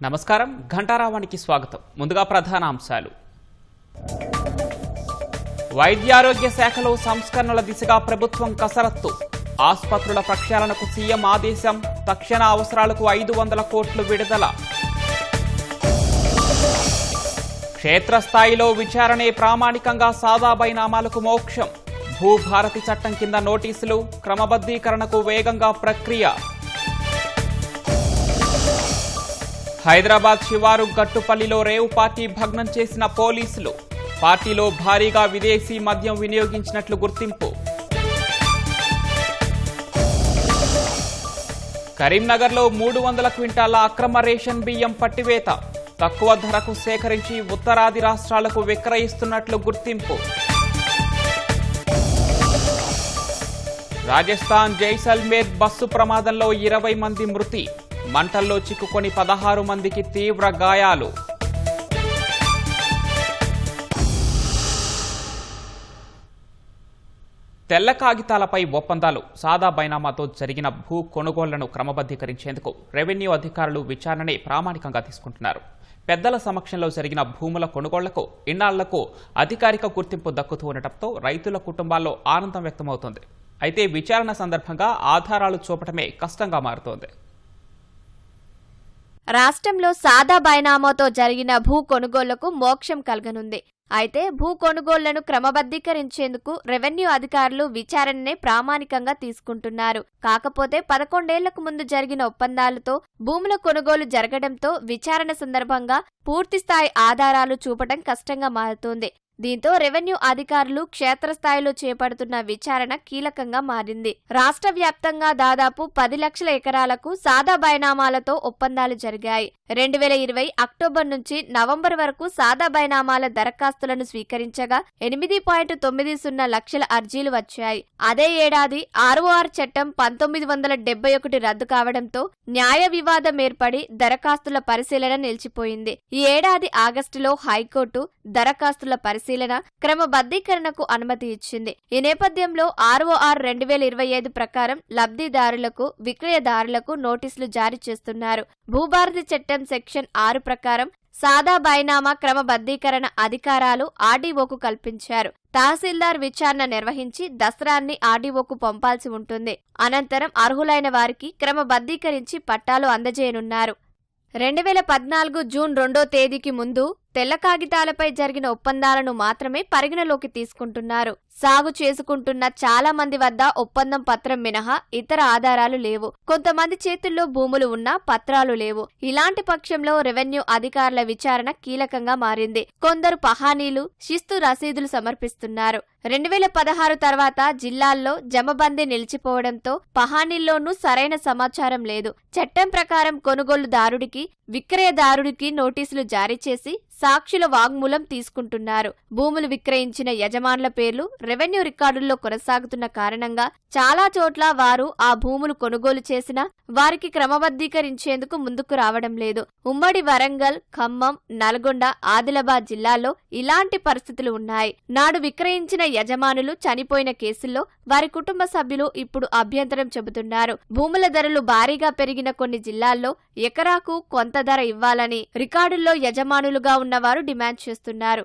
నమస్కారం ఘంటారావానికి స్వాగతం. ముందుగా ప్రధాన అంశాలు. వైద్యారోగ్య శాఖలో సంస్కరణల దిశగా ప్రభుత్వం కసరత్తు. ఆసుపత్రుల ప్రక్షాళనకు సీఎం ఆదేశం. తక్షణ అవసరాలకు 500 కోట్లు విడుదల. క్షేత్రస్థాయిలో విచారణే ప్రామాణికంగా సాదా బైనామాలకు మోక్షం. భూభారతి చట్టం కింద నోటీసులు. క్రమబద్ధీకరణకు వేగంగా ప్రక్రియ. హైదరాబాద్ శివారు గట్టుపల్లిలో రేవు పార్టీ భగ్నం చేసిన పోలీసులు. పార్టీలో భారీగా విదేశీ మద్యం వినియోగించినట్లు గుర్తింపు. కరీంనగర్లో 300 క్వింటాల అక్రమ రేషన్ బియ్యం పట్టివేత. తక్కువ ధరకు సేకరించి ఉత్తరాది రాష్ట్రాలకు విక్రయిస్తున్నట్లు గుర్తింపు. రాజస్థాన్ జైసల్మేర్ బస్సు ప్రమాదంలో 20 మంది మృతి. మంటల్లో చిక్కుకొని 16 మందికి తీవ్ర గాయాలు. తెల్ల కాగితాలపై ఒప్పందాలు, సాదా బైనామాతో జరిగిన భూ కొనుగోళ్లను క్రమబద్ధీకరించేందుకు రెవెన్యూ అధికారులు విచారణనే ప్రామాణికంగా తీసుకుంటున్నారు. పెద్దల సమక్షంలో జరిగిన భూముల కొనుగోళ్లకు ఇన్నాళ్లకు అధికారిక గుర్తింపు దక్కుతూ ఉండటంతో రైతుల కుటుంబాల్లో ఆనందం వ్యక్తమవుతోంది. అయితే విచారణ సందర్భంగా ఆధారాలు చూపటమే కష్టంగా మారుతోంది. రాష్ట్రంలో సాదా బైనామాతో జరిగిన భూ కొనుగోళ్లకు మోక్షం కలగనుంది. అయితే భూ కొనుగోళ్లను క్రమబద్ధీకరించేందుకు రెవెన్యూ అధికారులు విచారణనే ప్రామాణికంగా తీసుకుంటున్నారు. కాకపోతే 11 ఏళ్లకు ముందు జరిగిన ఒప్పందాలతో భూముల కొనుగోలు జరగడంతో విచారణ సందర్భంగా పూర్తిస్థాయి ఆధారాలు చూపడం కష్టంగా మారుతోంది. దీంతో రెవెన్యూ అధికారులు క్షేత్రస్థాయిలో చేపడుతున్న విచారణ కీలకంగా మారింది. రాష్ట్ర వ్యాప్తంగా దాదాపు 10 లక్షల ఎకరాలకు సాదా బైనామాలతో ఒప్పందాలు జరిగాయి. 2020 అక్టోబర్ నుంచి నవంబర్ వరకు సాదా బైనామాల దరఖాస్తులను స్వీకరించగా 8.90 లక్షల అర్జీలు వచ్చాయి. అదే ఏడాది ROR చట్టం 1971 రద్దు కావడంతో న్యాయ వివాదం ఏర్పడి దరఖాస్తుల పరిశీలన నిలిచిపోయింది. ఈ ఏడాది ఆగస్టులో హైకోర్టు దరఖాస్తుల పరిశీలన క్రమబద్ధీకరణకు అనుమతి ఇచ్చింది. ఈ నేపథ్యంలో ROR 2025 ప్రకారం లబ్ధిదారులకు, విక్రయదారులకు నోటీసులు జారీ చేస్తున్నారు. భూభారతి చట్టం సెక్షన్ 6 ప్రకారం సాదా బైనామా క్రమబద్ధీకరణ అధికారాలు ఆర్డీఓకు కల్పించారు. తహసీల్దార్ విచారణ నిర్వహించి దస్త్రాన్ని ఆర్డీఓకు పంపాల్సి ఉంటుంది. అనంతరం అర్హులైన వారికి క్రమబద్ధీకరించి పట్టాలు అందజేయనున్నారు. 2014 జూన్ 2వ తేదీకి ముందు తెల్ల కాగితాలపై జరిగిన ఒప్పందాలను మాత్రమే పరిగణలోకి తీసుకుంటున్నారు. సాగు చేసుకుంటున్న చాలా మంది వద్ద ఒప్పందం పత్రం మినహా ఇతర ఆధారాలు లేవు. కొంతమంది చేతుల్లో భూములు ఉన్నా పత్రాలు లేవు. ఇలాంటి పక్షంలో రెవెన్యూ అధికారుల విచారణ కీలకంగా మారింది. కొందరు పహానీలు, శిస్తు రసీదులు సమర్పిస్తున్నారు. 2016 తర్వాత జిల్లాల్లో జమబందీ నిలిచిపోవడంతో పహానీల్లోనూ సరైన సమాచారం లేదు. చట్టం ప్రకారం కొనుగోలుదారుడికి, విక్రయదారుడికి నోటీసులు జారీ చేసి సాక్షుల వాంగ్మూలం తీసుకుంటున్నారు. భూములు విక్రయించిన యజమానుల పేర్లు రెవెన్యూ రికార్డుల్లో కొనసాగుతున్న కారణంగా చాలా చోట్ల వారు ఆ భూములు కొనుగోలు చేసినా వారికి క్రమబద్ధీకరించేందుకు ముందుకు రావడం లేదు. ఉమ్మడి వరంగల్, ఖమ్మం, నల్గొండ, ఆదిలాబాద్ జిల్లాల్లో ఇలాంటి పరిస్థితులు ఉన్నాయి. నాడు విక్రయించిన యజమానులు చనిపోయిన కేసుల్లో వారి కుటుంబ సభ్యులు ఇప్పుడు అభ్యంతరం చెబుతున్నారు. భూముల ధరలు భారీగా పెరిగిన కొన్ని జిల్లాల్లో ఎకరాకు కొంత ధర ఇవ్వాలని రికార్డుల్లో యజమానులుగా ఉన్నవారు డిమాండ్ చేస్తున్నారు.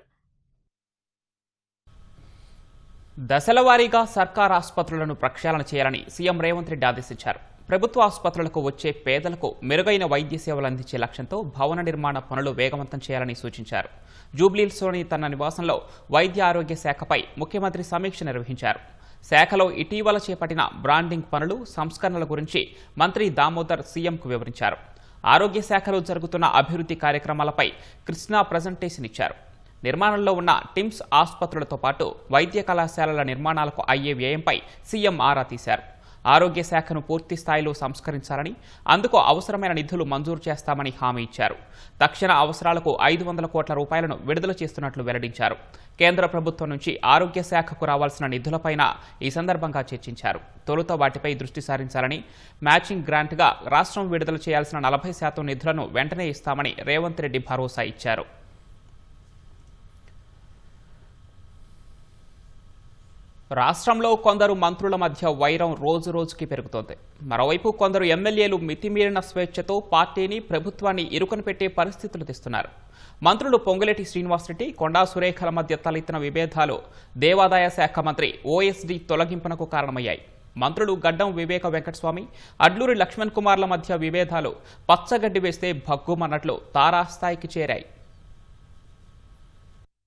దశలవారీగా సర్కార్ ఆసుపత్రులను ప్రక్షాళన చేయాలని సీఎం రేవంత్ రెడ్డి ఆదేశించారు. ప్రభుత్వ ఆసుపత్రులకు వచ్చే పేదలకు మెరుగైన వైద్య సేవలు అందించే లక్ష్యంతో భవన నిర్మాణ పనులు వేగవంతం చేయాలని సూచించారు. జూబ్లీహిల్స్లోని తన నివాసంలో వైద్య ఆరోగ్య శాఖపై ముఖ్యమంత్రి సమీక్ష నిర్వహించారు. శాఖలో ఇటీవల చేపట్టిన బ్రాండింగ్ పనులు, సంస్కరణల గురించి మంత్రి దామోదర్ సీఎంకు వివరించారు. ఆరోగ్య శాఖలో జరుగుతున్న అభివృద్ధి కార్యక్రమాలపై కృష్ణ ప్రజెంటేషన్ ఇచ్చారు. నిర్మాణంలో ఉన్న టిమ్స్ ఆసుపత్రులతో పాటు వైద్య కళాశాలల నిర్మాణాలకు అయ్యే వ్యయంపై సీఎం ఆరా తీశారు. ఆరోగ్య శాఖను పూర్తి స్థాయిలో సంస్కరించాలని, అందుకు అవసరమైన నిధులు మంజూరు చేస్తామని హామీ ఇచ్చారు. తక్షణ అవసరాలకు 500 కోట్ల రూపాయలను విడుదల చేస్తున్నట్లు వెల్లడించారు. కేంద్ర ప్రభుత్వం నుంచి ఆరోగ్య శాఖకు రావాల్సిన నిధులపైన ఈ సందర్భంగా చర్చించారు. తొలుత వాటిపై దృష్టి సారించాలని, మ్యాచింగ్ గ్రాంట్గా రాష్ట్రం విడుదల చేయాల్సిన 40% నిధులను వెంటనే ఇస్తామని రేవంత్ రెడ్డి భరోసా ఇచ్చారు. రాష్ట్రంలో కొందరు మంత్రుల మధ్య వైరం రోజు రోజుకి పెరుగుతోంది. మరోవైపు కొందరు ఎమ్మెల్యేలు మితిమీరిన స్వేచ్ఛతో పార్టీని, ప్రభుత్వాన్ని ఇరుకున పెట్టే పరిస్థితులు తెస్తున్నారు. మంత్రులు పొంగులేటి శ్రీనివాసరెడ్డి, కొండా సురేఖల మధ్య తలెత్తిన విభేదాలు దేవాదాయ శాఖ మంత్రి ఓఎస్డీ తొలగింపునకు కారణమయ్యాయి. మంత్రులు గడ్డం వివేక వెంకటస్వామి, అడ్లూరి లక్ష్మణ్ కుమార్ల మధ్య విభేదాలు పచ్చగడ్డి వేస్తే భగ్గుమన్నట్లు తారాస్థాయికి చేరాయి.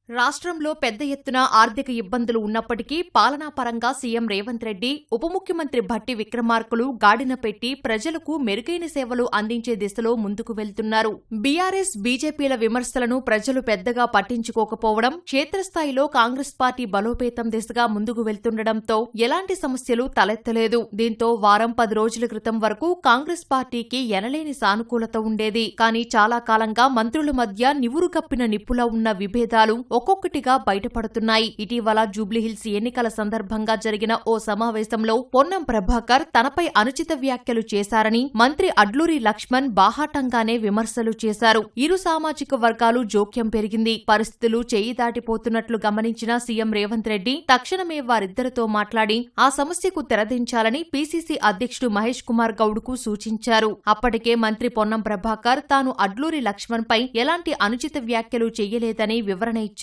రాష్ట్రంలో పెద్ద ఎత్తున ఆర్థిక ఇబ్బందులు ఉన్నప్పటికీ పాలనాపరంగా సీఎం రేవంత్ రెడ్డి, ఉప ముఖ్యమంత్రి భట్టి విక్రమార్కలు గాడిన పెట్టి ప్రజలకు మెరుగైన సేవలు అందించే దిశలో ముందుకు వెళ్తున్నారు. బీఆర్ఎస్, బీజేపీల విమర్శలను ప్రజలు పెద్దగా పట్టించుకోకపోవడం, క్షేత్రస్థాయిలో కాంగ్రెస్ పార్టీ బలోపేతం దిశగా ముందుకు వెళ్తుండటంతో ఎలాంటి సమస్యలు తలెత్తలేదు. దీంతో వారం 10 రోజుల క్రితం వరకు కాంగ్రెస్ పార్టీకి ఎనలేని సానుకూలత ఉండేది. కానీ చాలా కాలంగా మంత్రుల మధ్య నివురుగప్పిన నిప్పులా ఉన్న విభేదాలు ఒక్కొక్కటిగా బయటపడుతున్నాయి. ఇటీవల జూబ్లీహిల్స్ ఎన్నికల సందర్భంగా జరిగిన ఓ సమావేశంలో పొన్నం ప్రభాకర్ తనపై అనుచిత వ్యాఖ్యలు చేశారని మంత్రి అడ్లూరి లక్ష్మణ్ బాహాటంగానే విమర్శలు చేశారు. ఇరు సామాజిక వర్గాలు జోక్యం పెరిగింది. పరిస్థితులు చేయి దాటిపోతున్నట్లు గమనించిన సీఎం రేవంత్ రెడ్డి తక్షణమే వారిద్దరితో మాట్లాడి ఆ సమస్యకు తెరదించాలని పీసీసీ అధ్యక్షుడు మహేష్ కుమార్ గౌడ్కు సూచించారు. అప్పటికే మంత్రి పొన్నం ప్రభాకర్ తాను అడ్లూరి లక్ష్మణ్పై ఎలాంటి అనుచిత వ్యాఖ్యలు చేయలేదని వివరణ ఇచ్చారు.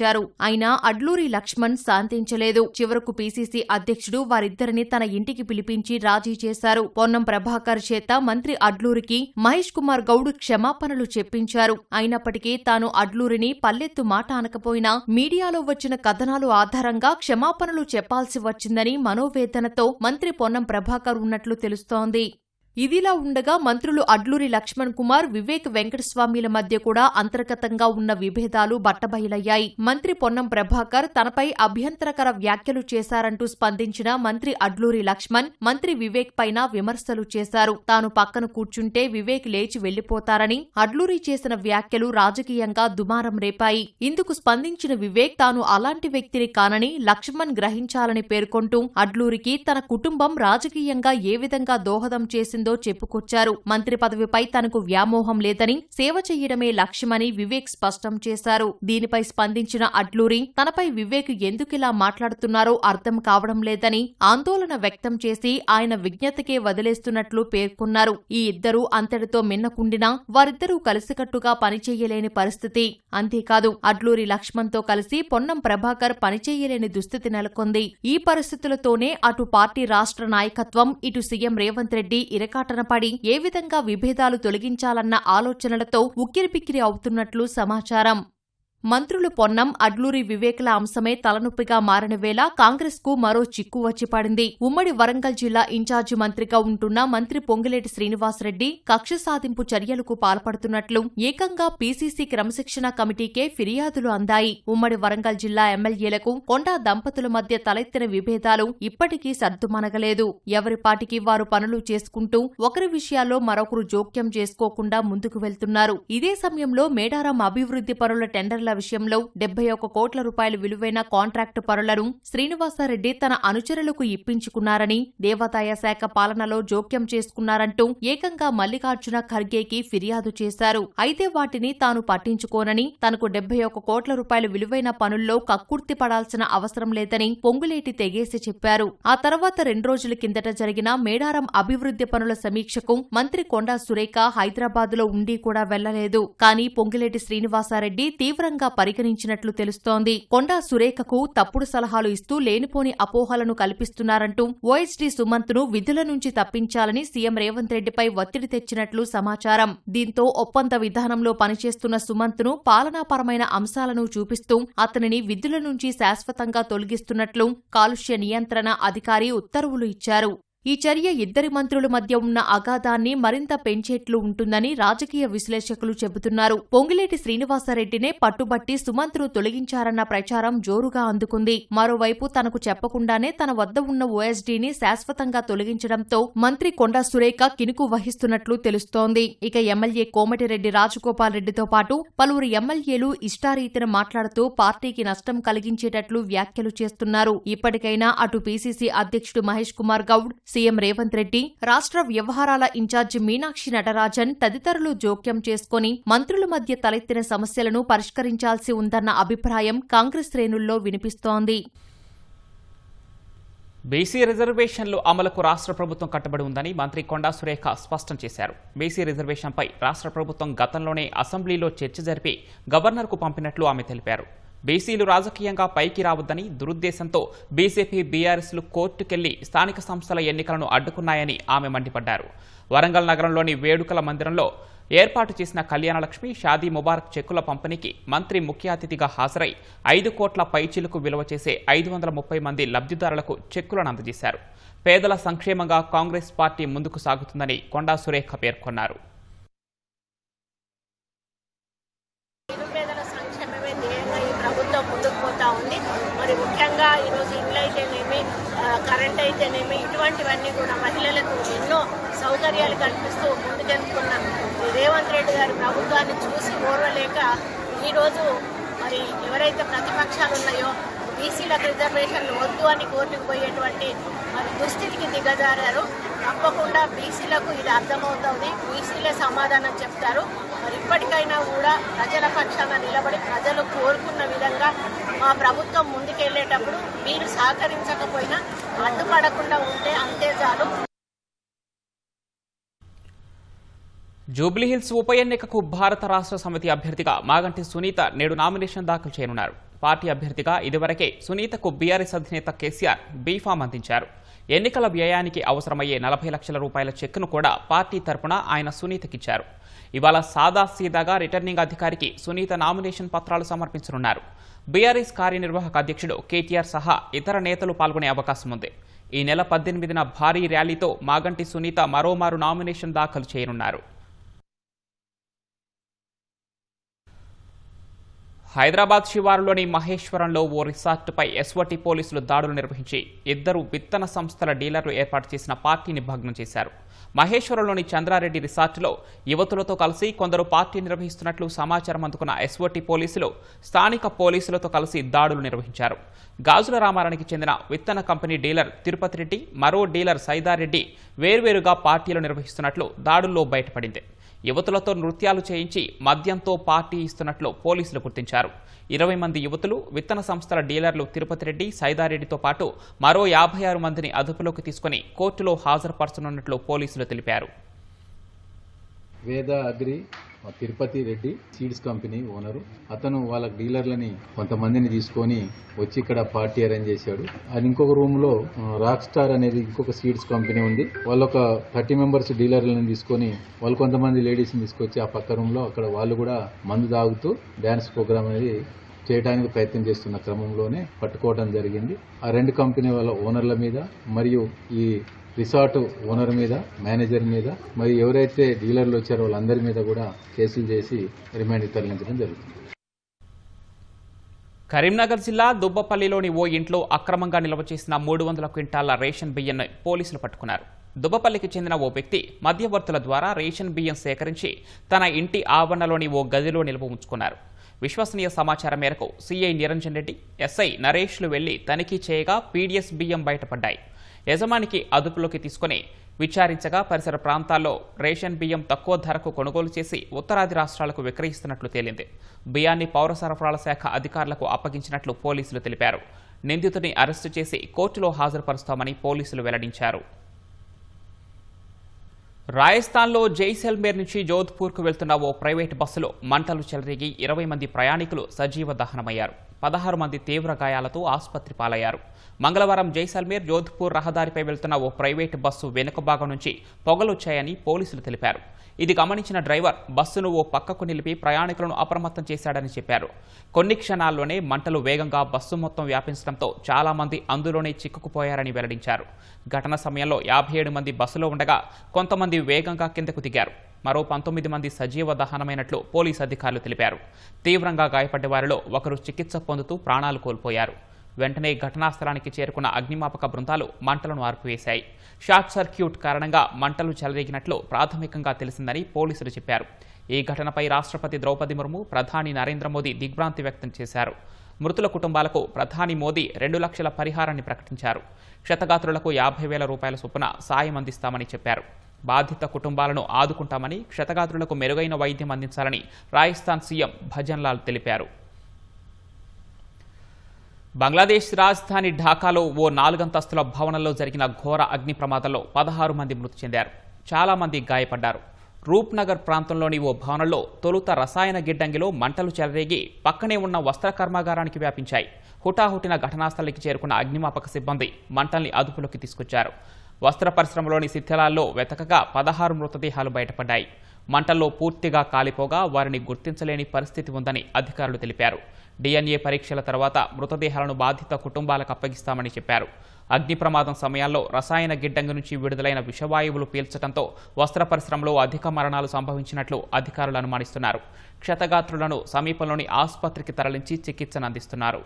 అయినా అడ్లూరి లక్ష్మణ్ శాంతించలేదు. చివరకు పీసీసీ అధ్యక్షుడు వారిద్దరిని తన ఇంటికి పిలిపించి రాజీ చేశారు. పొన్నం ప్రభాకర్ చేత మంత్రి అడ్లూరికి మహేష్ కుమార్ గౌడ్ క్షమాపణలు చెప్పించారు. అయినప్పటికీ తాను అడ్లూరిని పల్లెత్తు మాట అనకపోయినా మీడియాలో వచ్చిన కథనాలు ఆధారంగా క్షమాపణలు చెప్పాల్సి వచ్చిందని మనోవేదనతో మంత్రి పొన్నం ప్రభాకర్ ఉన్నట్లు తెలుస్తోంది. ఇదిలా ఉండగా మంత్రులు అడ్లూరి లక్ష్మణ్ కుమార్, వివేక్ వెంకటస్వామిల మధ్య కూడా అంతర్గతంగా ఉన్న విభేదాలు బట్టబయలయ్యాయి. మంత్రి పొన్నం ప్రభాకర్ తనపై అభ్యంతరకర వ్యాఖ్యలు చేశారంటూ స్పందించిన మంత్రి అడ్లూరి లక్ష్మణ్ మంత్రి వివేక్ పైన విమర్శలు చేశారు. తాను పక్కన కూర్చుంటే వివేక్ లేచి వెళ్లిపోతారని అడ్లూరి చేసిన వ్యాఖ్యలు రాజకీయంగా దుమారం రేపాయి. ఇందుకు స్పందించిన వివేక్ తాను అలాంటి వ్యక్తిని కానని లక్ష్మణ్ గ్రహించాలని పేర్కొంటూ అడ్లూరికి తన కుటుంబం రాజకీయంగా ఏ విధంగా దోహదం చేసిందో చెప్పుకొచ్చారు. మంత్రి పదవిపై తనకు వ్యామోహం లేదని, సేవ చెయ్యడమే లక్ష్యమని వివేక్ స్పష్టం చేశారు. దీనిపై స్పందించిన అడ్లూరి తనపై వివేక్ ఎందుకిలా మాట్లాడుతున్నారో అర్థం కావడం లేదని ఆందోళన వ్యక్తం చేసి ఆయన విజ్ఞతకే వదిలేస్తున్నట్లు పేర్కొన్నారు. ఈ ఇద్దరూ అంతటితో మిన్నకుండినా వారిద్దరూ కలిసికట్టుగా పనిచేయలేని పరిస్థితి. అంతేకాదు అడ్లూరి లక్ష్మణ్తో కలిసి పొన్నం ప్రభాకర్ పనిచేయలేని దుస్థితి నెలకొంది. ఈ పరిస్థితులతోనే అటు పార్టీ రాష్ట్ర నాయకత్వం, ఇటు సీఎం రేవంత్ రెడ్డి ఇరకాటన పడి ఏ విధంగా విభేదాలు తొలగించాలన్న ఆలోచనలతో ఉక్కిరిబిక్కిరి అవుతున్నట్లు సమాచారం. మంత్రులు పొన్నం, అడ్లూరి వివేకుల అంశమే తలనొప్పిగా మారిన వేళ కాంగ్రెస్కు మరో చిక్కు వచ్చి పడింది. ఉమ్మడి వరంగల్ జిల్లా ఇన్ఛార్జి మంత్రిగా ఉంటున్న మంత్రి పొంగులేటి శ్రీనివాసరెడ్డి కక్ష సాధింపు చర్యలకు పాల్పడుతున్నట్లు ఏకంగా పీసీసీ క్రమశిక్షణ కమిటీకే ఫిర్యాదులు అందాయి. ఉమ్మడి వరంగల్ జిల్లా ఎమ్మెల్యేలకు కొండా దంపతుల మధ్య తలెత్తిన విభేదాలు ఇప్పటికీ సర్దుమనగలేదు. ఎవరి పాటికి వారు పనులు చేసుకుంటూ ఒకరి విషయాల్లో మరొకరు జోక్యం చేసుకోకుండా ముందుకు వెళ్తున్నారు. ఇదే సమయంలో మేడారం అభివృద్ధి పరుల టెండర్ల విషయంలో 71 కోట్ల రూపాయల విలువైన కాంట్రాక్టు పనులను శ్రీనివాసరెడ్డి తన అనుచరులకు ఇప్పించుకున్నారని, దేవాదాయ శాఖ పాలనలో జోక్యం చేసుకున్నారంటూ ఏకంగా మల్లికార్జున ఖర్గేకి ఫిర్యాదు చేశారు. అయితే వాటిని తాను పట్టించుకోనని, తనకు 71 కోట్ల రూపాయల విలువైన పనుల్లో కక్కుర్తి పడాల్సిన అవసరం లేదని పొంగులేటి తెగేసి చెప్పారు. ఆ తర్వాత 2 రోజుల కిందట జరిగిన మేడారం అభివృద్ధి పనుల సమీక్షకు మంత్రి కొండా సురేఖ హైదరాబాద్లో ఉండి కూడా వెళ్లలేదు. కానీ పొంగులేటి శ్రీనివాసరెడ్డి తీవ్రంగా పరిగణించినట్లు తెలుస్తోంది. కొండా సురేఖకు తప్పుడు సలహాలు ఇస్తూ లేనిపోని అపోహలను కల్పిస్తున్నారంటూ ఓఎస్డీ సుమంత్ను విధుల నుంచి తప్పించాలని సీఎం రేవంత్ రెడ్డిపై ఒత్తిడి తెచ్చినట్లు సమాచారం. దీంతో ఒప్పంద విధానంలో పనిచేస్తున్న సుమంత్ను పాలనాపరమైన అంశాలను చూపిస్తూ అతనిని విధుల నుంచి శాశ్వతంగా తొలగిస్తున్నట్లు కాలుష్య నియంత్రణ అధికారి ఉత్తర్వులు ఇచ్చారు. ఈ చర్య ఇద్దరి మంత్రుల మధ్య ఉన్న అగాధాన్ని మరింత పెంచేట్లు ఉంటుందని రాజకీయ విశ్లేషకులు చెబుతున్నారు. పొంగులేటి శ్రీనివాసరెడ్డినే పట్టుబట్టి సుమంత్ను తొలగించారన్న ప్రచారం జోరుగా అందుకుంది. మరోవైపు తనకు చెప్పకుండానే తన వద్ద ఉన్న ఓఎస్డీని శాశ్వతంగా తొలగించడంతో మంత్రి కొండా సురేఖ కినుకు వహిస్తున్నట్లు తెలుస్తోంది. ఇక ఎమ్మెల్యే కోమటిరెడ్డి రాజగోపాల్ రెడ్డితో పాటు పలువురు ఎమ్మెల్యేలు ఇష్టారీతిన మాట్లాడుతూ పార్టీకి నష్టం కలిగించేటట్లు వ్యాఖ్యలు చేస్తున్నారు. ఇప్పటికైనా అటు పీసీసీ అధ్యక్షుడు మహేష్ కుమార్ గౌడ్, సీఎం రేవంత్ రెడ్డి, రాష్ట్ర వ్యవహారాల ఇన్ఛార్జి మీనాక్షి నటరాజన్ తదితరులు జోక్యం చేసుకుని మంత్రుల మధ్య తలెత్తిన సమస్యలను పరిష్కరించాల్సి ఉందన్న అభిప్రాయం కాంగ్రెస్ శ్రేణుల్లో వినిపిస్తోంది. బీసీ రిజర్వేషన్లు అమలుకు రాష్ట్ర ప్రభుత్వం కట్టుబడి ఉందని మంత్రి కొండా సురేఖ స్పష్టం చేశారు. బీసీ రిజర్వేషన్పై రాష్ట్ర ప్రభుత్వం గతంలోనే అసెంబ్లీలో చర్చ జరిపి గవర్నర్కు పంపినట్లు ఆమె తెలిపారు. బీసీలు రాజకీయంగా పైకి రావద్దని దురుద్దేశంతో బీజేపీ బీఆర్ఎస్లు కోర్టుకెళ్లి స్థానిక సంస్థల ఎన్నికలను అడ్డుకున్నాయని ఆమె మండిపడ్డారు. వరంగల్ నగరంలోని వేడుకల మందిరంలో ఏర్పాటు చేసిన కళ్యాణలక్ష్మి షాదీ ముబారక్ చెక్కుల పంపిణీకి మంత్రి ముఖ్య అతిథిగా హాజరై 5 కోట్ల పైచిలుకు విలువ చేసే 530 మంది లబ్ధిదారులకు చెక్కులను అందజేశారు. పేదల సంక్షేమంగా కాంగ్రెస్ పార్టీ ముందుకు సాగుతుందని కొండా సురేఖ పేర్కొన్నారు. ముందుకు పోతా ఉంది. మరి ముఖ్యంగా ఈరోజు ఇండ్లు అయితేనేమి, కరెంట్ అయితేనేమి, ఇటువంటివన్నీ కూడా మహిళలకు ఎన్నో సౌకర్యాలు కల్పిస్తూ ముందుకెళ్తున్న రేవంత్ రెడ్డి గారి ప్రభుత్వాన్ని చూసి ఓర్వలేక ఈరోజు మరి ఎవరైతే ప్రతిపక్షాలు ఉన్నాయో బీసీలకు రిజర్వేషన్లు వద్దు అని కోర్టుకు పోయేటువంటి మరి దుస్థితికి దిగజారారు. తప్పకుండా బీసీలకు ఇది అర్థమవుతుంది, బీసీలే సమాధానం చెప్తారు. మరి ఇప్పటికైనా కూడా ప్రజల పక్షాన నిలబడి ప్రజలు కోరుకున్న విధంగా మా ప్రభుత్వం ముందుకెళ్లేటప్పుడు మీరు సహకరించకపోయినా అడ్డుపడకుండా ఉంటే అంతే చాలు. జూబ్లీహిల్స్ ఉప ఎన్నికకు భారత రాష్ట్ర సమితి అభ్యర్థిగా మాగంటి సునీత నేడు నామినేషన్ దాఖలు చేయనున్నారు. పార్టీ అభ్యర్థిగా ఇదివరకే సునీతకు బీఆర్ఎస్ అధినేత కేసీఆర్ బీఫామ్ అందించారు. ఎన్నికల వ్యయానికి అవసరమయ్యే 40 లక్షల రూపాయల చెక్కును కూడా పార్టీ తరపున ఆయన సునీతకిచ్చారు. ఇవాళ సాదాసీదాగా రిటర్నింగ్ అధికారికి సునీత నామినేషన్ పత్రాలు సమర్పించనున్నారు. బీఆర్ఎస్ కార్యనిర్వాహక అధ్యక్షుడు కేటీఆర్ సహా ఇతర నేతలు పాల్గొనే అవకాశం ఉంది. ఈ నెల 18న భారీ ర్యాలీతో మాగంటి సునీత మరోమారు నామినేషన్ దాఖలు చేయనున్నారు. హైదరాబాద్ శివారులోని మహేశ్వరంలో ఓ రిసార్టుపై ఎస్ఓటీ పోలీసులు దాడులు నిర్వహించి 2 విత్తన సంస్థల డీలర్లు ఏర్పాటు చేసిన పార్టీని భగ్నం చేశారు. మహేశ్వరంలోని చంద్రారెడ్డి రిసార్టులో యువతులతో కలిసి కొందరు పార్టీ నిర్వహిస్తున్నట్లు సమాచారం అందుకున్న ఎస్ఓటీ పోలీసులు స్థానిక పోలీసులతో కలిసి దాడులు నిర్వహించారు. గాజుల రామారానికి చెందిన విత్తన కంపెనీ డీలర్ తిరుపతి రెడ్డి, మరో డీలర్ సైదారెడ్డి వేర్వేరుగా పార్టీలు నిర్వహిస్తున్నట్లు దాడుల్లో బయటపడింది. యువతులతో నృత్యాలు చేయించి మద్యంతో పార్టీ ఇస్తున్నట్లు పోలీసులు గుర్తించారు. 20 మంది యువతులు, విత్తన సంస్థల డీలర్లు తిరుపతి రెడ్డి, సైదారెడ్డితో పాటు మరో 56 మందిని అదుపులోకి తీసుకుని కోర్టులో హాజరుపరచనున్నట్లు పోలీసులు తెలిపారు. వేద agri Tirupati Reddy seeds company owner. అతను వాళ్ళ డీలర్లని కొంతమందిని తీసుకొని వచ్చి ఇక్కడ పార్టీ అరేంజ్ చేశాడు. అది ఇంకొక రూమ్ లో రాక్ స్టార్ అనేది ఇంకొక సీడ్స్ కంపెనీ ఉంది. వాళ్ళు ఒక 30 మెంబర్స్ డీలర్లను తీసుకొని వాళ్ళు కొంతమంది లేడీస్ ని తీసుకొచ్చి ఆ పక్క రూమ్ లో అక్కడ వాళ్ళు కూడా మందు తాగుతూ డ్యాన్స్ ప్రోగ్రామ్ అనేది చేయడానికి ప్రయత్నం చేస్తున్న క్రమంలోనే పట్టుకోవడం జరిగింది. ఆ 2 కంపెనీ వాళ్ళ ఓనర్ల మీద మరియు ఈ రిసార్ట్ ఓనర్ మీద, మేనేజర్ మీద, మరి ఎవరైతే డీలర్లు వచ్చారో వాళ్ళందరి మీద కూడా కేసులు చేసి రిమాండ్కి తరలించడం జరుగుతుంది. కరీంనగర్ జిల్లా దుబ్బపల్లిలోని ఓ ఇంట్లో అక్రమంగా నిల్వ చేసిన 300 క్వింటాల రేషన్ బియ్యాన్ని పోలీసులు పట్టుకున్నారు. దుబ్బపల్లికి చెందిన ఓ వ్యక్తి మధ్యవర్తుల ద్వారా రేషన్ బియ్యం సేకరించి తన ఇంటి ఆవరణలోని ఓ గదిలో నిల్వ ఉంచుకున్నారు. విశ్వసనీయ సమాచారం మేరకు సీఐ నిరంజన్ రెడ్డి, ఎస్ఐ నరేష్లు వెళ్లి తనిఖీ చేయగా పీడీఎస్ బియ్యం బయటపడ్డాయి. యజమానికి అదుపులోకి తీసుకుని విచారించగా పరిసర ప్రాంతాల్లో రేషన్ బియ్యం తక్కువ ధరకు కొనుగోలు చేసి ఉత్తరాది రాష్ట్రాలకు విక్రయిస్తున్నట్లు తేలింది. బియ్యాన్ని పౌర సరఫరాల శాఖ అధికారులకు అప్పగించినట్లు పోలీసులు తెలిపారు. నిందితుడిని అరెస్టు చేసి కోర్టులో హాజరుపరుస్తామని పోలీసులు వెల్లడించారు. రాజస్థాన్లో జైసల్మేర్ నుంచి జోధ్పూర్కు వెళ్తున్న ఓ ప్రైవేటు బస్సులో మంటలు చెలరేగి 20 మంది ప్రయాణికులు సజీవ దహనమయ్యారు. 16 మంది తీవ్ర గాయాలతో ఆసుపత్రి పాలయ్యారు. మంగళవారం జైసల్మేర్ జోధ్పూర్ రహదారిపై వెళ్తున్న ఓ ప్రైవేటు బస్సు వెనుక భాగం నుంచి పొగలొచ్చాయని పోలీసులు తెలిపారు. ఇది గమనించిన డ్రైవర్ బస్సును ఓ పక్కకు నిలిపి ప్రయాణికులను అప్రమత్తం చేశాడని చెప్పారు. కొన్ని క్షణాల్లోనే మంటలు వేగంగా బస్సు మొత్తం వ్యాపించడంతో చాలా మంది అందులోనే చిక్కుకుపోయారని వెల్లడించారు. ఘటన సమయంలో 57 మంది బస్సులో ఉండగా కొంతమంది వేగంగా కిందకు దిగారు. మరో 19 మంది సజీవ దహనమైనట్లు పోలీసు అధికారులు తెలిపారు. తీవ్రంగా గాయపడ్డ వారిలో ఒకరు చికిత్స పొందుతూ ప్రాణాలు కోల్పోయారు. వెంటనే ఘటనా స్థలానికి చేరుకున్న అగ్నిమాపక బృందాలు మంటలను ఆర్పివేశాయి. షార్ట్ సర్క్యూట్ కారణంగా మంటలు చెలరేగినట్లు ప్రాథమికంగా తెలిసిందని పోలీసులు చెప్పారు. ఈ ఘటనపై రాష్ట్రపతి ద్రౌపది ముర్ము, ప్రధాని నరేంద్ర మోదీ దిగ్భ్రాంతి వ్యక్తం చేశారు. మృతుల కుటుంబాలకు ప్రధాని మోదీ 2 లక్షల పరిహారాన్ని ప్రకటించారు. క్షతగాత్రులకు 50,000 రూపాయల చొప్పున సాయం అందిస్తామని చెప్పారు. బాధిత కుటుంబాలను ఆదుకుంటామని, క్షతగాత్రులకు మెరుగైన వైద్యం అందించాలని రాజస్థాన్ సీఎం భజన్లాల్ తెలిపారు. బంగ్లాదేశ్ రాజధాని ఢాకాలో ఓ 4 అంతస్తుల భవనంలో జరిగిన ఘోర అగ్ని ప్రమాదంలో 16 మంది మృతి చెందారు. చాలా మంది గాయపడ్డారు. రూప్నగర్ ప్రాంతంలోని ఓ భవనంలో తొలుత రసాయన గిడ్డంగిలో మంటలు చెలరేగి పక్కనే ఉన్న వస్త్ర కర్మాగారానికి వ్యాపించాయి. హుటాహుటిన ఘటనాస్థలికి చేరుకున్న అగ్నిమాపక సిబ్బంది మంటల్ని అదుపులోకి తీసుకొచ్చారు. వస్త్ర పరిశ్రమలోని శిథిలాల్లో వెతకగా 16 మృతదేహాలు బయటపడ్డాయి. మంటల్లో పూర్తిగా కాలిపోగా వారిని గుర్తించలేని పరిస్థితి ఉందని అధికారులు తెలిపారు. DNA పరీక్షల తర్వాత మృతదేహాలను బాధిత కుటుంబాలకు అప్పగిస్తామని చెప్పారు. అగ్ని ప్రమాదం సమయాల్లో రసాయన గిడ్డంగి నుంచి విడుదలైన విషవాయువులు పీల్చడంతో వస్త్ర పరిశ్రమలో అధిక మరణాలు సంభవించినట్లు అధికారులు అనుమానిస్తున్నారు. క్షతగాత్రులను సమీపంలోని ఆసుపత్రికి తరలించి చికిత్సను అందిస్తున్నారు.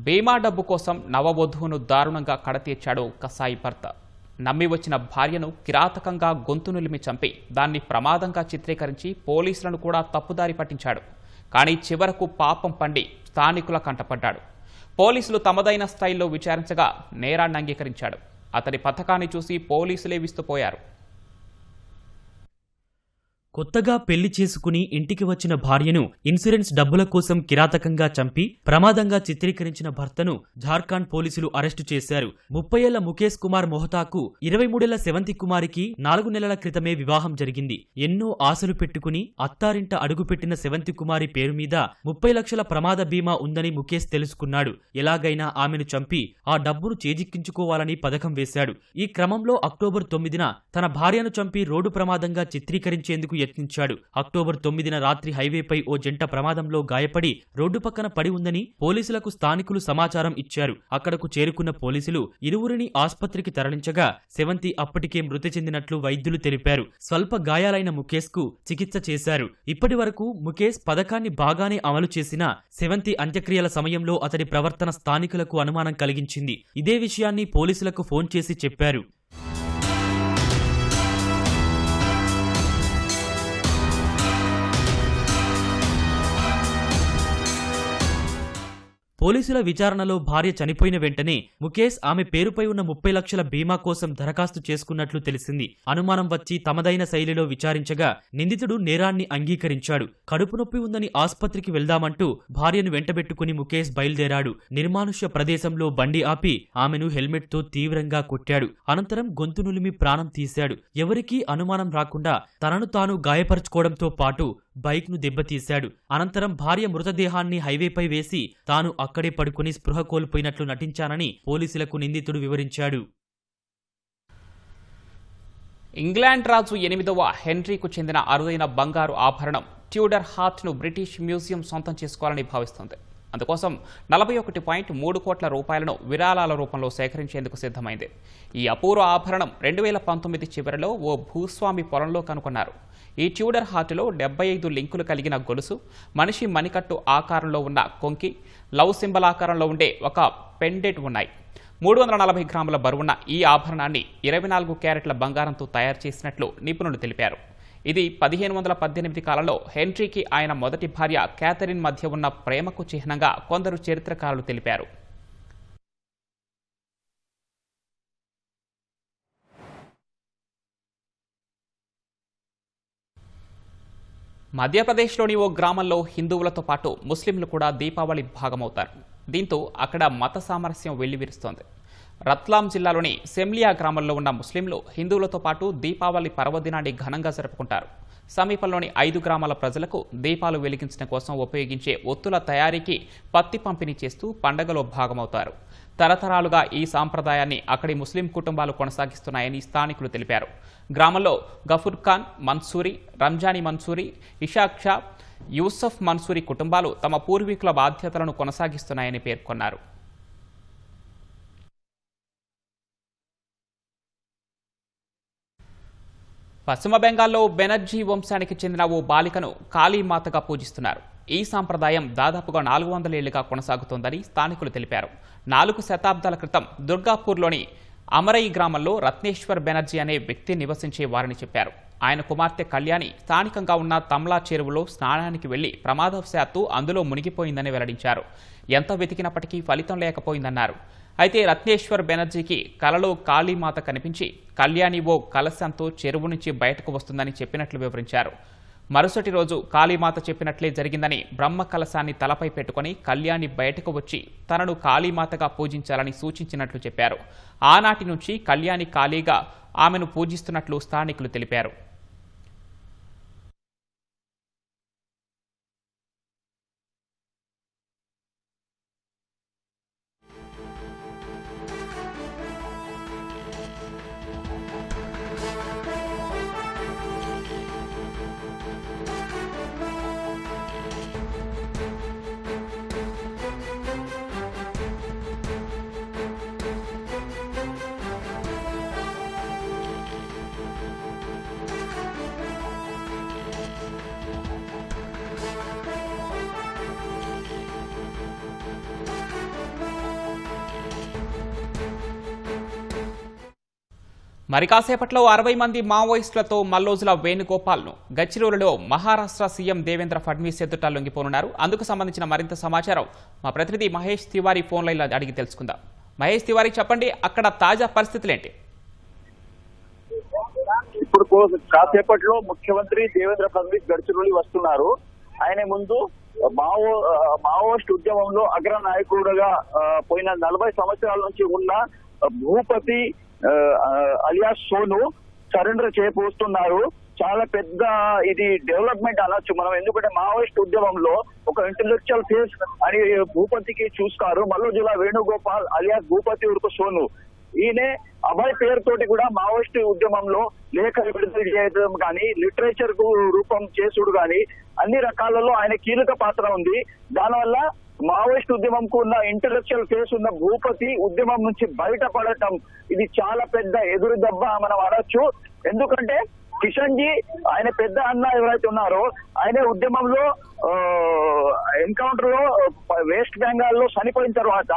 బీమా డబ్బు కోసం నవవధువును దారుణంగా కడతీర్చాడు కసాయి భర్త. నమ్మి వచ్చిన భార్యను కిరాతకంగా గొంతు నులిమి చంపి దాన్ని ప్రమాదంగా చిత్రీకరించి పోలీసులను కూడా తప్పుదారి పట్టించాడు. కానీ చివరకు పాపం పండి స్థానికుల కంటపడ్డాడు. పోలీసులు తమదైన స్టైల్లో విచారించగా నేరాన్ని అంగీకరించాడు. అతడి పథకాన్ని చూసి పోలీసులే విస్తుపోయారు. కొత్తగా పెళ్లి చేసుకుని ఇంటికి వచ్చిన భార్యను ఇన్సూరెన్స్ డబ్బుల కోసం కిరాతకంగా చంపి ప్రమాదంగా చిత్రీకరించిన భర్తను జార్ఖండ్ పోలీసులు అరెస్టు చేశారు. 30 ఏళ్ల ముఖేష్ కుమార్ మొహతాకు 23 ఏళ్ల సెవంతి కుమారికి 4 నెలల క్రితమే వివాహం జరిగింది. ఎన్నో ఆశలు పెట్టుకుని అత్తారింట అడుగుపెట్టిన సెవంతి కుమారి పేరు మీద 30 లక్షల ప్రమాద బీమా ఉందని ముఖేష్ తెలుసుకున్నాడు. ఎలాగైనా ఆమెను చంపి ఆ డబ్బును చేజిక్కించుకోవాలని పథకం వేశాడు. ఈ క్రమంలో అక్టోబర్ 9న తన భార్యను చంపి రోడ్డు ప్రమాదంగా చిత్రీకరించేందుకు యత్నించాడు. అక్టోబర్ 9న రాత్రి హైవేపై ఓ జంట ప్రమాదంలో గాయపడి రోడ్డు పక్కన పడి ఉందని పోలీసులకు స్థానికులు సమాచారం ఇచ్చారు. అక్కడకు చేరుకున్న పోలీసులు ఇరువురిని ఆస్పత్రికి తరలించగా సెవంతి అప్పటికే మృతి చెందినట్లు వైద్యులు తెలిపారు. స్వల్ప గాయాలైన ముఖేష్ కు చికిత్స చేశారు. ఇప్పటి వరకు ముఖేష్ పథకాన్ని బాగానే అమలు చేసినా సెవంతి అంత్యక్రియల సమయంలో అతడి ప్రవర్తన స్థానికులకు అనుమానం కలిగించింది. ఇదే విషయాన్ని పోలీసులకు ఫోన్ చేసి చెప్పారు. పోలీసుల విచారణలో భార్య చనిపోయిన వెంటనే ముఖేష్ ఆమె పేరుపై ఉన్న 30 లక్షల బీమా కోసం దరఖాస్తు చేసుకున్నట్లు తెలిసింది. అనుమానం వచ్చి తమదైన శైలిలో విచారించగా నిందితుడు నేరాన్ని అంగీకరించాడు. కడుపు నొప్పి ఉందని ఆస్పత్రికి వెళ్దామంటూ భార్యను వెంటబెట్టుకుని ముఖేష్ బయలుదేరాడు. నిర్మానుష్య ప్రదేశంలో బండి ఆపి ఆమెను హెల్మెట్ తో తీవ్రంగా కొట్టాడు. అనంతరం గొంతు నులిమి ప్రాణం తీశాడు. ఎవరికీ అనుమానం రాకుండా తనను తాను గాయపరుచుకోవడంతో పాటు బైక్ ను దెబ్బతీశాడు. అనంతరం భార్య మృతదేహాన్ని హైవేపై వేసి తాను అక్కడే పడుకుని స్పృహ కోల్పోయినట్లు నటించానని పోలీసులకు నిందితుడు వివరించాడు. ఇంగ్లాండ్ రాజు 8వ హెన్రీకు చెందిన అరుదైన బంగారు ఆభరణం ట్యూడర్ హార్ట్ను బ్రిటిష్ మ్యూజియం సొంతం చేసుకోవాలని భావిస్తోంది. అందుకోసం 41.3 కోట్ల రూపాయలను విరాళాల రూపంలో సేకరించేందుకు సిద్ధమైంది. ఈ అపూర్వ ఆభరణం 2019 చివరిలో ఓ భూస్వామి పొలంలో కనుగొన్నారు. ఈ ట్యూడర్ హార్టులో 75 లింకులు కలిగిన గొలుసు, మనిషి మణికట్టు ఆకారంలో ఉన్న కొంకి, లవ్ సింబల్ ఆకారంలో ఉండే ఒక పెండెంట్ ఉన్నాయి. 340 గ్రాముల బరువున్న ఈ ఆభరణాన్ని 24 క్యారెట్ల బంగారంతో తయారు చేసినట్లు నిపుణులు తెలిపారు. ఇది 1518 కాలంలో హెన్రీకి ఆయన మొదటి భార్య క్యాథరిన్ మధ్య ఉన్న ప్రేమకు చిహ్నంగా కొందరు చరిత్రకారులు తెలిపారు. మధ్యప్రదేశ్లోని ఓ గ్రామంలో హిందువులతో పాటు ముస్లింలు కూడా దీపావళి భాగమవుతారు. దీంతో అక్కడ మత సామరస్యం వెల్లివిరుస్తోంది. రత్లాం జిల్లాలోని సెమ్లియా గ్రామంలో ఉన్న ముస్లింలు హిందువులతో పాటు దీపావళి పర్వదినాన్ని ఘనంగా జరుపుకుంటారు. సమీపంలోని 5 గ్రామాల ప్రజలకు దీపాలు వెలిగించడం కోసం ఉపయోగించే ఒత్తుల తయారీకి పత్తి పంపిణీ చేస్తూ పండగలో భాగమవుతారు. తరతరాలుగా ఈ సాంప్రదాయాన్ని అక్కడి ముస్లిం కుటుంబాలు కొనసాగిస్తున్నాయని స్థానికులు తెలిపారు. గ్రామంలో గఫూర్ ఖాన్ మన్సూరి, రంజానీ మన్సూరి, ఇషాక్ షా, యూసఫ్ మన్సూరి కుటుంబాలు తమ పూర్వీకుల బాధ్యతలను కొనసాగిస్తున్నాయని పేర్కొన్నారు. పశ్చిమ బెంగాల్లో బెనర్జీ వంశానికి చెందిన ఓ బాలికను కాళీమాతగా పూజిస్తున్నారు. ఈ సాంప్రదాయం దాదాపుగా 400 ఏళ్లుగా కొనసాగుతోందని స్థానికులు తెలిపారు. 4 శతాబ్దాల క్రితం దుర్గాపూర్లోని అమరై గ్రామంలో రత్నేశ్వర్ బెనర్జీ అనే వ్యక్తి నివసించేవారని చెప్పారు. ఆయన కుమార్తె కళ్యాణి స్థానికంగా ఉన్న తమ్లా చెరువులో స్నానానికి వెళ్లి ప్రమాదవశాత్తు అందులో మునిగిపోయిందని వెల్లడించారు. ఎంత వెతికినప్పటికీ ఫలితం లేకపోయిందన్నారు. అయితే రత్నేశ్వర్ బెనర్జీకి కలలో కాళీమాత కనిపించి కళ్యాణి ఓ కలశంతో చెరువు నుంచి బయటకు వస్తుందని చెప్పినట్లు వివరించారు. మరుసటి రోజు కాళీమాత చెప్పినట్లే జరిగిందని బ్రహ్మ కలశాన్ని తలపై పెట్టుకుని కళ్యాణి బయటకు వచ్చి తనను కాళీమాతగా పూజించాలని సూచించినట్లు చెప్పారు. ఆనాటి నుంచి కళ్యాణి కాళీగా ఆమెను పూజిస్తున్నట్లు స్థానికులు తెలిపారు. మరి కాసేపట్లో 60 మంది మావోయిస్టులతో మల్లోజుల వేణుగోపాల్ను గచ్చిరోలులో మహారాష్ట్ర సీఎం దేవేంద్ర ఫడ్నవీస్ ఎదుట లొంగిపోనున్నారు. అందుకు సంబంధించిన మరింత సమాచారం మా ప్రతినిధి మహేష్ తివారీ ఫోన్ లైన్లో అడిగి తెలుసుకుందాం. మహేష్ తివారీ, చెప్పండి, అక్కడ తాజా పరిస్థితులేంటి? ఇప్పుడు కాసేపట్లో ముఖ్యమంత్రి దేవేంద్ర ఫడ్నవీస్ గడ్చిరోలి వస్తున్నారు. ఆయన ముందు మావోయిస్ట్ ఉద్యమంలో అగ్ర నాయకుడుగా పోయిన 40 సంవత్సరాల నుంచి ఉన్న భూపతి అలియాస్ సోను సరెండర్ చేయబోతున్నారు. చాలా పెద్ద ఇది డెవలప్మెంట్ అనొచ్చు మనం, ఎందుకంటే మావోయిస్ట్ ఉద్యమంలో ఒక ఇంటెలెక్చువల్ ఫేస్ అని భూపతికి చూస్తారు. మల్లోజుల వేణుగోపాల్ అలియాస్ భూపతి ఉరుకు సోను, ఈయనే అభయ్ పేరుతోటి కూడా మావోయిస్ట్ ఉద్యమంలో లేఖలు విడుదల చేయడం కానీ, లిటరేచర్ కు రూపం చేసుడు కానీ అన్ని రకాలలో ఆయన కీలక పాత్ర ఉంది. దానివల్ల మావోయిస్ట్ ఉద్యమంకు ఉన్న ఇంటెలెక్చువల్ ఫేస్ ఉన్న భూపతి ఉద్యమం నుంచి బయటపడటం ఇది చాలా పెద్ద ఎదురు దెబ్బ మనం అనొచ్చు. ఎందుకంటే కిషన్ జీ ఆయన పెద్ద అన్న ఎవరైతే ఉన్నారో ఆయన ఉద్యమంలో ఎన్కౌంటర్ లో వెస్ట్ బెంగాల్ లో చనిపోయిన తర్వాత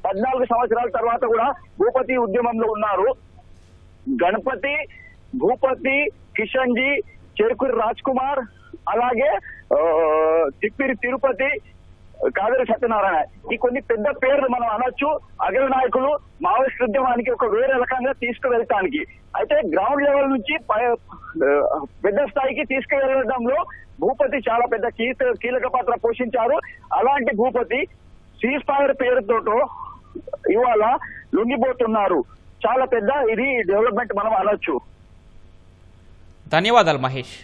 14 సంవత్సరాల తర్వాత కూడా భూపతి ఉద్యమంలో ఉన్నారు. గణపతి, భూపతి, కిషన్ జీ, చెరుకూరి రాజ్ కుమార్, అలాగే తిప్పిరి తిరుపతి, కావేరి సత్యనారాయణ, ఈ కొన్ని పెద్ద పేర్లు మనం అనొచ్చు. అగ్ర నాయకులు మావోయిస్ట్ ఉద్యమానికి ఒక వేరే రకంగా తీసుకువెళ్ళటానికి, అయితే గ్రౌండ్ లెవెల్ నుంచి పెద్ద స్థాయికి తీసుకువెళ్ళడంలో భూపతి చాలా పెద్ద కీలక పాత్ర పోషించారు. అలాంటి భూపతి సీజ్ ఫైర్ పేరుతో ఇవాళ లొంగిపోతున్నారు. చాలా పెద్ద ఇది డెవలప్మెంట్ మనం అనొచ్చు. ధన్యవాదాలు మహేష్.